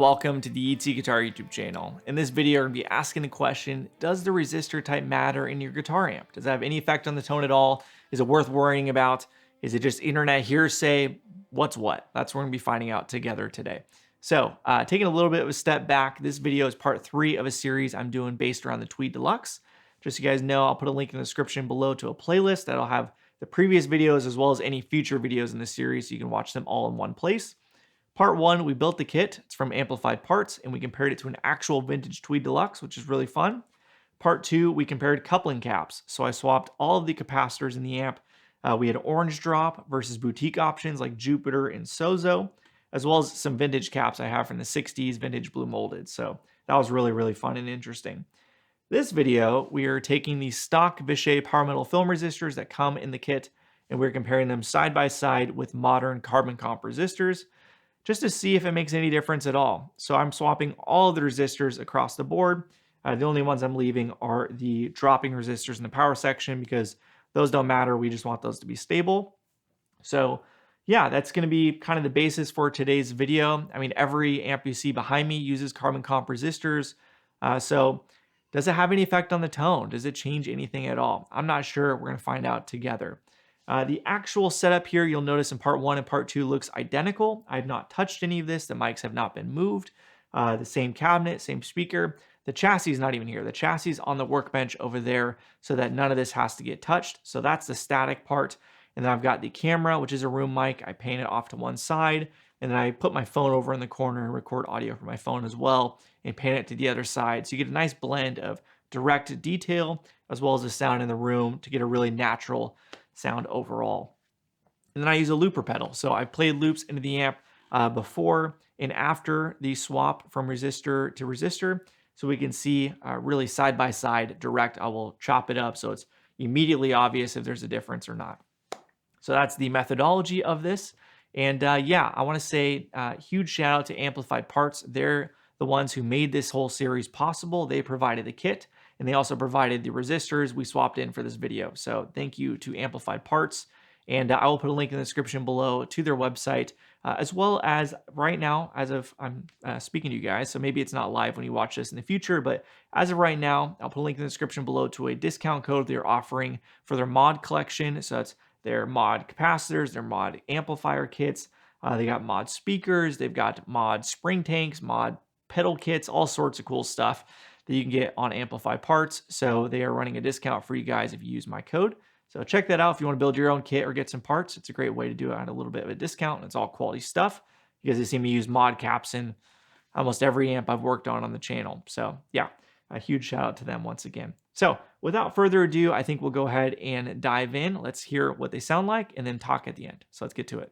welcome to the ET Guitar YouTube channel. In this video, we're going to be asking the question, does the resistor type matter in your guitar amp? Does it have any effect on the tone at all? Is it worth worrying about? Is it just internet hearsay? What's what? That's what we're going to be finding out together today. So taking a little bit of a step back, this video is part 3 of a series I'm doing based around the Tweed Deluxe. Just so you guys know, I'll put a link in the description below to a playlist that'll have the previous videos as well as any future videos in the series so you can watch them all in one place. Part 1, we built the kit. It's from Amplified Parts, and we compared it to an actual vintage Tweed Deluxe, which is really fun. Part 2, we compared coupling caps. So I swapped all of the capacitors in the amp. We had orange drop versus boutique options like Jupiter and Sozo, as well as some vintage caps I have from the 60s, vintage blue molded. So that was really, really fun and interesting. This video, we are taking the stock Vishay power metal film resistors that come in the kit, and we're comparing them side by side with modern carbon comp resistors, just to see if it makes any difference at all. So I'm swapping all of the resistors across the board. The only ones I'm leaving are the dropping resistors in the power section because those don't matter. We just want those to be stable. So yeah, that's going to be kind of the basis for today's video. I mean, every amp you see behind me uses carbon comp resistors. So does it have any effect on the tone? Does it change anything at all? I'm not sure. We're going to find out together. The actual setup here, you'll notice in part 1 and part 2 looks identical. I've not touched any of this. The mics have not been moved. The same cabinet, same speaker. The chassis is not even here. The chassis is on the workbench over there so that none of this has to get touched. So that's the static part. And then I've got the camera, which is a room mic. I paint it off to one side. And then I put my phone over in the corner and record audio from my phone as well and paint it to the other side. So you get a nice blend of direct detail as well as the sound in the room to get a really natural sound overall. And then I use a looper pedal. So I've played loops into the amp before and after the swap from resistor to resistor. So we can see really side by side direct. I will chop it up so it's immediately obvious if there's a difference or not. So that's the methodology of this. And yeah, I want to say huge shout out to Amplified Parts. They're the ones who made this whole series possible. They provided the kit and they also provided the resistors we swapped in for this video. So thank you to Amplified Parts. And I will put a link in the description below to their website, as well as right now, as of I'm speaking to you guys, so maybe it's not live when you watch this in the future, but as of right now, I'll put a link in the description below to a discount code they're offering for their mod collection. So that's their mod capacitors, their mod amplifier kits. They got mod speakers, they've got mod spring tanks, mod pedal kits, all sorts of cool stuff that you can get on Amplified Parts. So they are running a discount for you guys if you use my code. So check that out if you want to build your own kit or get some parts. It's a great way to do it at a little bit of a discount. It's all quality stuff because they seem to use mod caps in almost every amp I've worked on the channel. So yeah, a huge shout out to them once again. So without further ado, I think we'll go ahead and dive in. Let's hear what they sound like and then talk at the end. So let's get to it.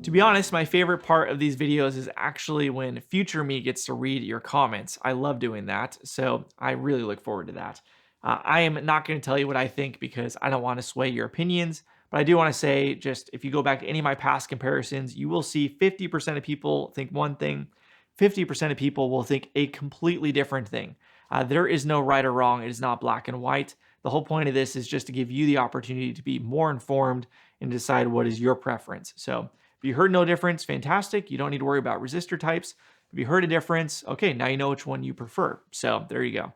To be honest, my favorite part of these videos is actually when future me gets to read your comments. I love doing that, so I really look forward to that. I am not going to tell you what I think because I don't want to sway your opinions, but I do want to say just if you go back to any of my past comparisons, you will see 50% of people think one thing, 50% of people will think a completely different thing. There is no right or wrong. It is not black and white. The whole point of this is just to give you the opportunity to be more informed and decide what is your preference. So if you heard no difference, fantastic. You don't need to worry about resistor types. If you heard a difference, okay, now you know which one you prefer. So there you go.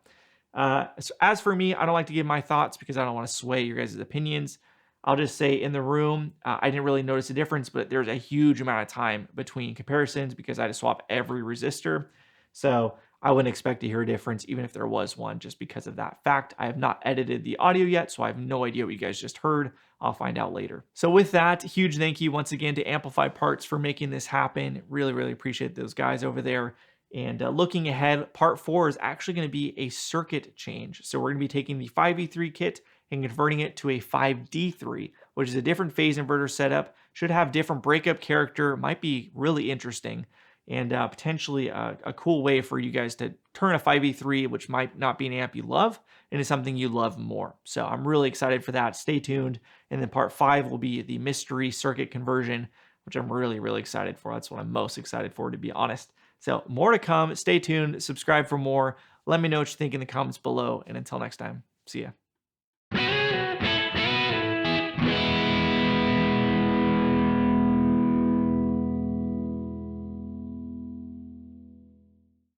So as for me, I don't like to give my thoughts because I don't want to sway your guys' opinions. I'll just say in the room, I didn't really notice a difference, but there's a huge amount of time between comparisons because I had to swap every resistor. So I wouldn't expect to hear a difference even if there was one just because of that fact. I have not edited the audio yet, so I have no idea what you guys just heard. I'll find out later. So with that, huge thank you once again to Amplify Parts for making this happen. Really, really appreciate those guys over there. And looking ahead, part 4 is actually going to be a circuit change. So we're going to be taking the 5V3 kit and converting it to a 5D3, which is a different phase inverter setup, should have different breakup character, might be really interesting, and potentially a cool way for you guys to turn a 5V3, which might not be an amp you love, into something you love more. So I'm really excited for that. Stay tuned. And then part 5 will be the mystery circuit conversion, which I'm really, really excited for. That's what I'm most excited for, to be honest. So more to come. Stay tuned. Subscribe for more. Let me know what you think in the comments below. And until next time, see ya.